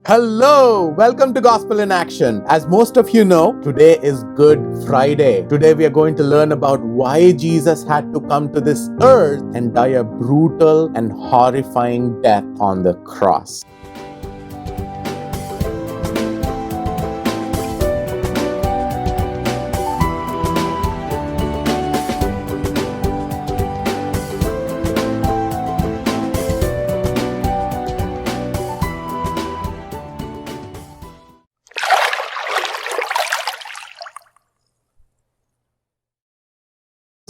Hello, welcome to Gospel in Action. As most of you know, today is Good Friday. Today we are going to learn about why Jesus had to come to this earth and die a brutal and horrifying death on the cross.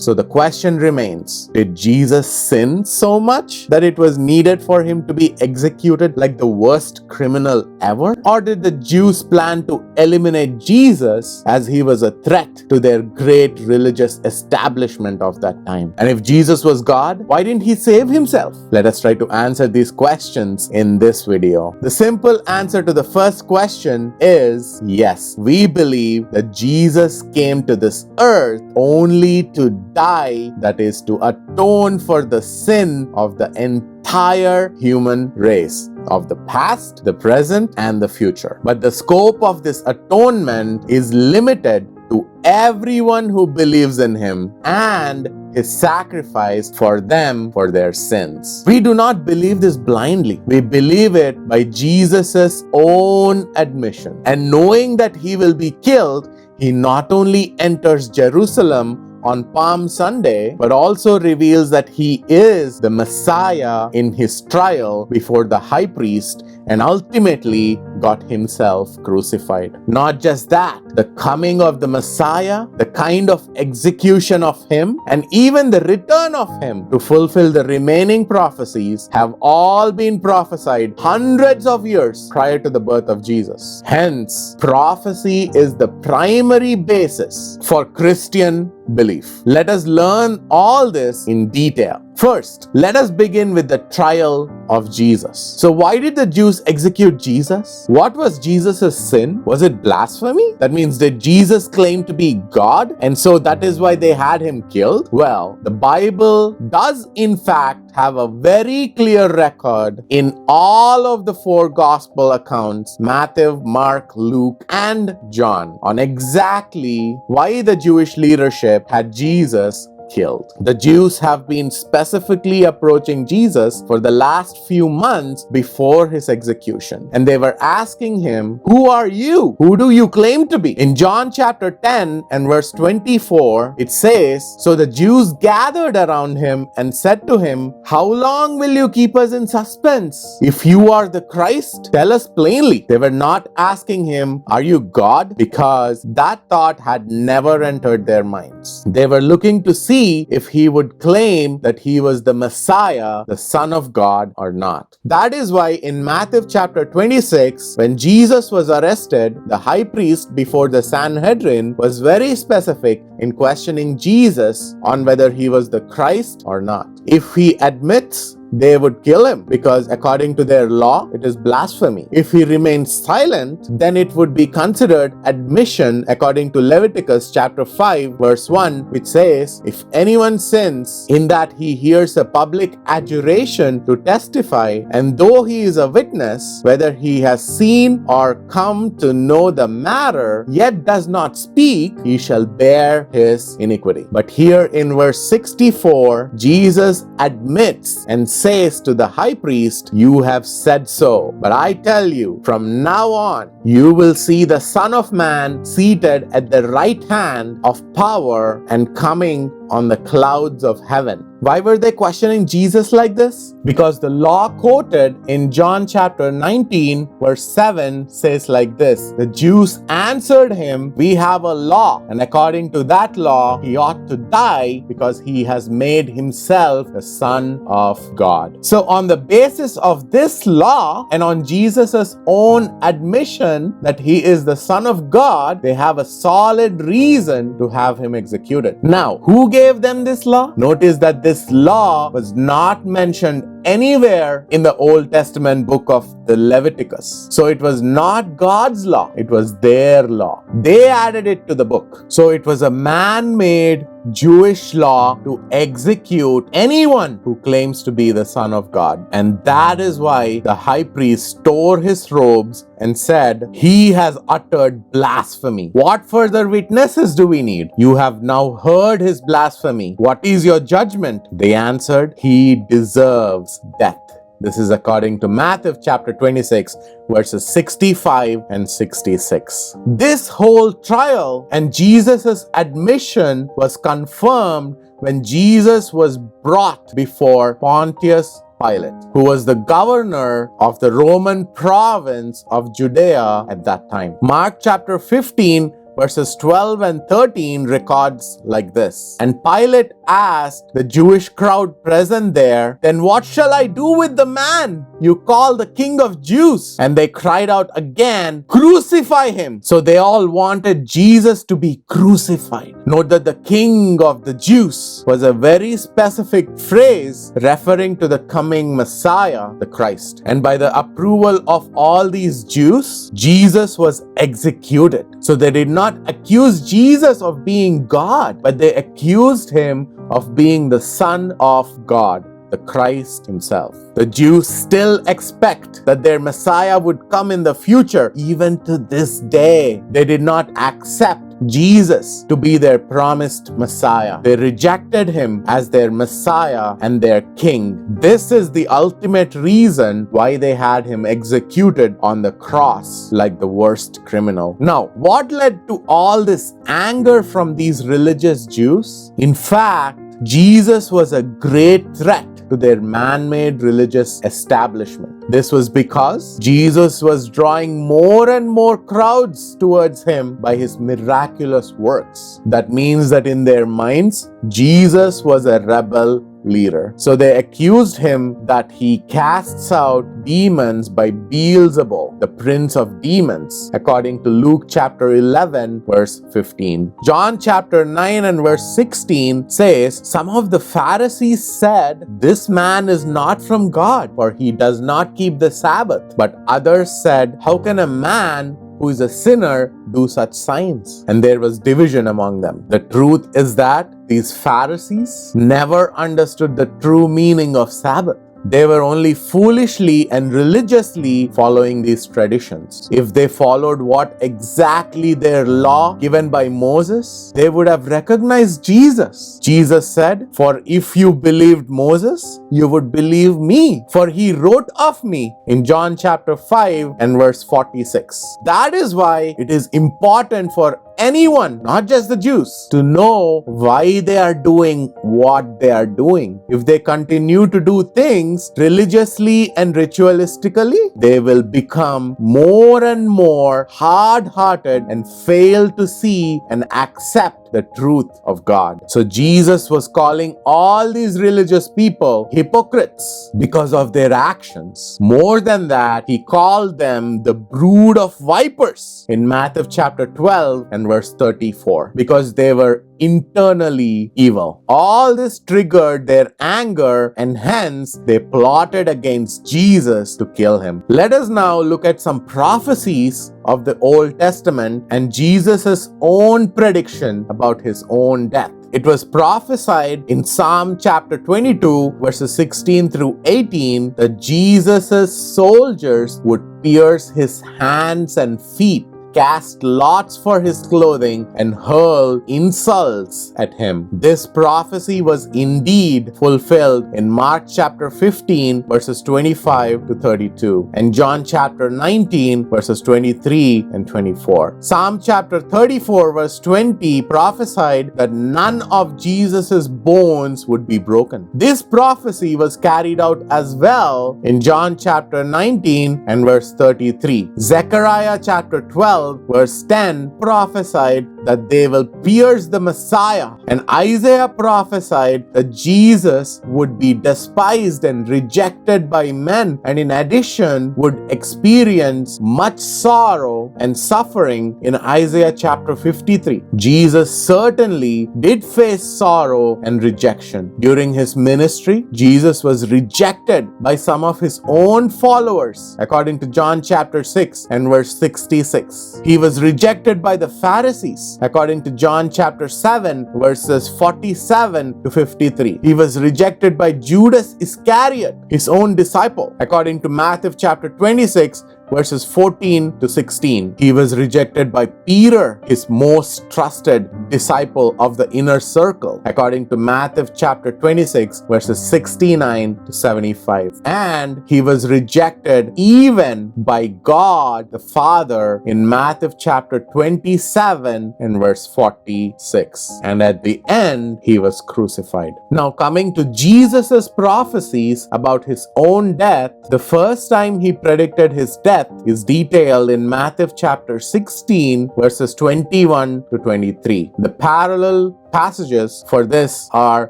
So the question remains, did Jesus sin so much that it was needed for him to be executed like the worst criminal ever? Or did the Jews plan to eliminate Jesus as he was a threat to their great religious establishment of that time? And if Jesus was God, why didn't he save himself? Let us try to answer these questions in this video. The simple answer to the first question is yes. We believe that Jesus came to this earth only to die, that is, to atone for the sin of the entire human race, of the past, the present, and the future. But the scope of this atonement is limited to everyone who believes in him and his sacrifice for them for their sins. We do not believe this blindly. We believe it by Jesus' own admission. And knowing that he will be killed, he not only enters Jerusalem on Palm Sunday, but also reveals that he is the Messiah in his trial before the high priest and ultimately got himself crucified. Not just that, the coming of the Messiah, the kind of execution of him, and even the return of him to fulfill the remaining prophecies have all been prophesied hundreds of years prior to the birth of Jesus. Hence, prophecy is the primary basis for Christian belief. Let us learn all this in detail. First, let us begin with the trial of Jesus. So why did the Jews execute Jesus? What was Jesus' sin? Was it blasphemy? That means, did Jesus claim to be God? And so that is why they had him killed? Well, the Bible does in fact have a very clear record in all of the four gospel accounts, Matthew, Mark, Luke, and John, on exactly why the Jewish leadership had Jesus killed. The Jews have been specifically approaching Jesus for the last few months before his execution. And they were asking him, "Who are you? Who do you claim to be?" In John chapter 10 and verse 24, it says, "So the Jews gathered around him and said to him, 'How long will you keep us in suspense? If you are the Christ, tell us plainly.'" They were not asking him, "Are you God?" because that thought had never entered their minds. They were looking to see if he would claim that he was the Messiah, the Son of God, or not. That is why in Matthew chapter 26, when Jesus was arrested, the high priest before the Sanhedrin was very specific in questioning Jesus on whether he was the Christ or not. If he admits, they would kill him because according to their law, it is blasphemy. If he remains silent, then it would be considered admission according to Leviticus chapter 5 verse 1, which says, "If anyone sins in that he hears a public adjuration to testify, and though he is a witness, whether he has seen or come to know the matter, yet does not speak, he shall bear his iniquity." But here in verse 64, Jesus admits and says to the high priest, "You have said so. But I tell you, from now on, you will see the Son of Man seated at the right hand of power and coming on the clouds of heaven." Why were they questioning Jesus like this? Because the law quoted in John chapter 19 verse 7 says like this, "The Jews answered him, 'We have a law, and according to that law, he ought to die because he has made himself the Son of God.'" So on the basis of this law and on Jesus' own admission that he is the Son of God, they have a solid reason to have him executed. Now, who gave them this law? Notice that this law was not mentioned anywhere in the Old Testament book of the Leviticus. So it was not God's law, it was their law. They added it to the book. So it was a man-made Jewish law to execute anyone who claims to be the Son of God. And that is why the high priest tore his robes and said, "He has uttered blasphemy. What further witnesses do we need? You have now heard his blasphemy. What is your judgment?" They answered, "He deserves death." This is according to Matthew chapter 26, verses 65 and 66. This whole trial and Jesus' admission was confirmed when Jesus was brought before Pontius Pilate, who was the governor of the Roman province of Judea at that time. Mark chapter 15 verses 12 and 13 records like this. "And Pilate asked the Jewish crowd present there, 'Then what shall I do with the man you call the King of Jews?' And they cried out again, 'Crucify him!' So they all wanted Jesus to be crucified. Note that the King of the Jews was a very specific phrase referring to the coming Messiah, the Christ. And by the approval of all these Jews, Jesus was executed. So they did not accuse Jesus of being God, but they accused him of being the Son of God, the Christ himself. The Jews still expect that their Messiah would come in the future. Even to this day, they did not accept Jesus to be their promised Messiah. They rejected him as their Messiah and their King. This is the ultimate reason why they had him executed on the cross like the worst criminal. Now, what led to all this anger from these religious Jews? In fact, Jesus was a great threat to their man-made religious establishment. This was because Jesus was drawing more and more crowds towards him by his miraculous works. That means that in their minds, Jesus was a rebel leader. So they accused him that he casts out demons by Beelzebul, the prince of demons, according to Luke chapter 11, verse 15. John chapter 9 and verse 16 says, "Some of the Pharisees said, 'This man is not from God, for he does not keep the Sabbath.' But others said, 'How can a man who is a sinner do such signs?' And there was division among them." The truth is that these Pharisees never understood the true meaning of Sabbath. They were only foolishly and religiously following these traditions. If they followed what exactly their law given by Moses, they would have recognized Jesus. Jesus said, "For if you believed Moses, you would believe me, for he wrote of me," in John chapter 5 and verse 46. That is why it is important for anyone, not just the Jews, to know why they are doing what they are doing. If they continue to do things religiously and ritualistically, they will become more and more hard-hearted and fail to see and accept the truth of God. So Jesus was calling all these religious people hypocrites because of their actions. More than that, he called them the brood of vipers in Matthew chapter 12 and verse 34, because they were internally evil. All this triggered their anger, and hence they plotted against Jesus to kill him. Let us now look at some prophecies of the Old Testament and Jesus' own prediction about his own death. It was prophesied in Psalm chapter 22 verses 16 through 18 that Jesus' soldiers would pierce his hands and feet, cast lots for his clothing, and hurl insults at him. This prophecy was indeed fulfilled in Mark chapter 15 verses 25 to 32 and John chapter 19 verses 23 and 24. Psalm chapter 34 verse 20 prophesied that none of Jesus' bones would be broken. This prophecy was carried out as well in John chapter 19 and verse 33. Zechariah chapter 12 verse 10 prophesied that they will pierce the Messiah, and Isaiah prophesied that Jesus would be despised and rejected by men, and in addition would experience much sorrow and suffering in Isaiah chapter 53. Jesus certainly did face sorrow and rejection. During his ministry, Jesus was rejected by some of his own followers, according to John chapter 6 and verse 66. scribes. He was rejected by the Pharisees, according to John chapter 7, verses 47 to 53. He was rejected by Judas Iscariot, his own disciple, according to Matthew chapter 26, verses 14 to 16. He was rejected by Peter, his most trusted disciple of the inner circle, according to Matthew chapter 26, verses 69 to 75. And he was rejected even by God the Father in Matthew chapter 27 and verse 46. And at the end, he was crucified. Now, coming to Jesus's prophecies about his own death, the first time he predicted his death is detailed in Matthew chapter 16, verses 21 to 23. The parallel passages for this are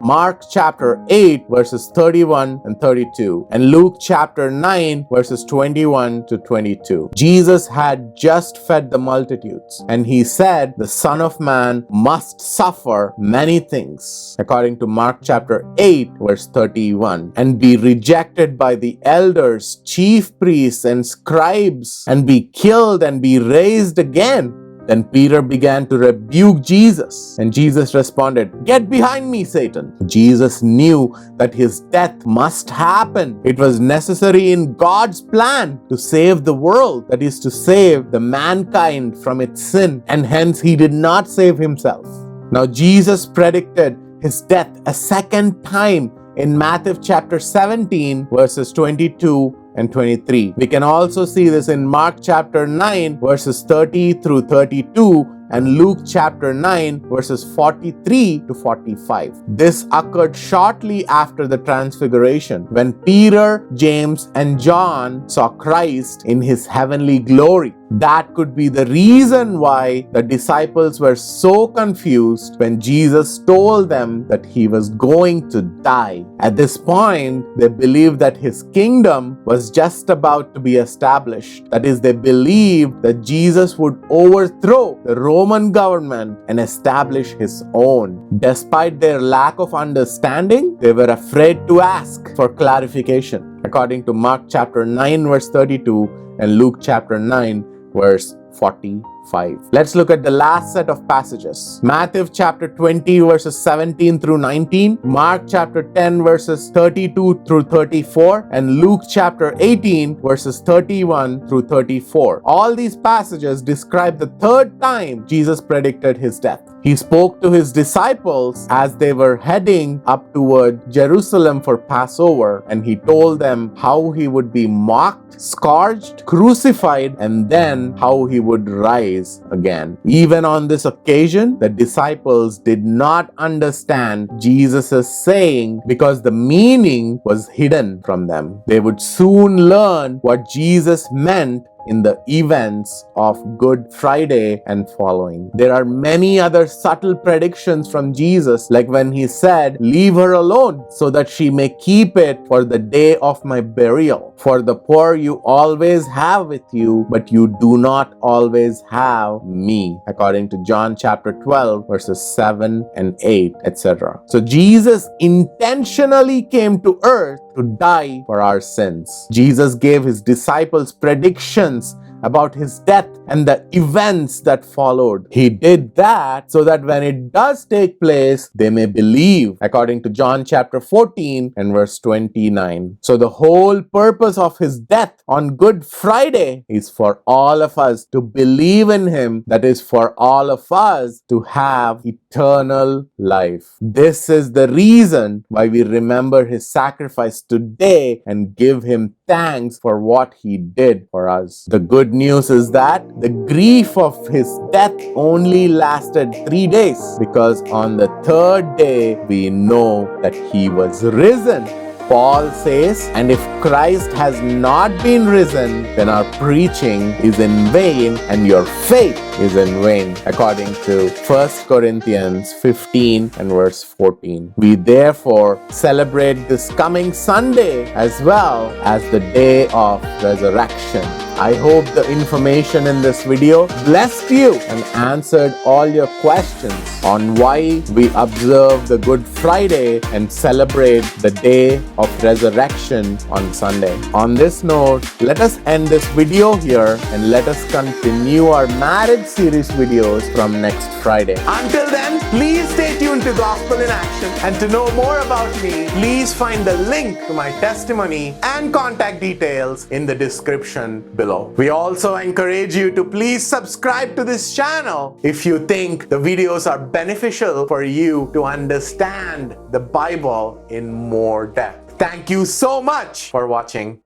Mark chapter 8, verses 31 and 32, and Luke chapter 9, verses 21 to 22. Jesus had just fed the multitudes, and he said, "The Son of Man must suffer many things," according to Mark chapter 8, verse 31, and be rejected by the elders, chief priests, and scribes, and be killed and be raised again. Then Peter began to rebuke Jesus, and Jesus responded, "Get behind me, Satan." Jesus knew that his death must happen. It was necessary in God's plan to save the world, that is, to save the mankind from its sin, and hence he did not save himself. Now Jesus predicted his death a second time in Matthew chapter 17, verses 22 and 23. We can also see this in Mark chapter 9, verses 30 through 32, and Luke chapter 9, verses 43 to 45. This occurred shortly after the transfiguration, when Peter, James, and John saw Christ in his heavenly glory. That could be the reason why the disciples were so confused when Jesus told them that he was going to die. At this point, they believed that his kingdom was just about to be established. That is, they believed that Jesus would overthrow the Roman government and establish his own. Despite their lack of understanding, they were afraid to ask for clarification, according to Mark chapter 9, verse 32, and Luke chapter 9, verse 45. Let's look at the last set of passages. Matthew chapter 20, verses 17 through 19, Mark chapter 10, verses 32 through 34, and Luke chapter 18, verses 31 through 34. All these passages describe the third time Jesus predicted his death. He spoke to his disciples as they were heading up toward Jerusalem for Passover, and he told them how he would be mocked, scourged, crucified, and then how he would rise again. Even on this occasion, the disciples did not understand Jesus' saying because the meaning was hidden from them. They would soon learn what Jesus meant in the events of Good Friday and following. There are many other subtle predictions from Jesus, like when he said, "Leave her alone so that she may keep it for the day of my burial. For the poor you always have with you, but you do not always have me," according to John chapter 12, verses 7 and 8, etc. So Jesus intentionally came to earth to die for our sins. Jesus gave his disciples predictions about his death and the events that followed. He did that so that when it does take place, they may believe, according to John chapter 14 and verse 29. So the whole purpose of his death on Good Friday is for all of us to believe in him, that is, for all of us to have eternal life. This is the reason why we remember his sacrifice today and give him thanks for what he did for us. The good news is that the grief of his death only lasted 3 days, because on the third day we know that he was risen. Paul says, "And if Christ has not been risen, then our preaching is in vain and your faith is in vain," according to 1 Corinthians 15 and verse 14. We therefore celebrate this coming Sunday as well as the day of resurrection. I hope the information in this video blessed you and answered all your questions on why we observe the Good Friday and celebrate the day of resurrection on Sunday. On this note, let us end this video here and let us continue our marriage series videos from next Friday. Until then, please stay tuned to Gospel in Action, and to know more about me, please find the link to my testimony and contact details in the description below. We also encourage you to please subscribe to this channel if you think the videos are beneficial for you to understand the Bible in more depth. Thank you so much for watching.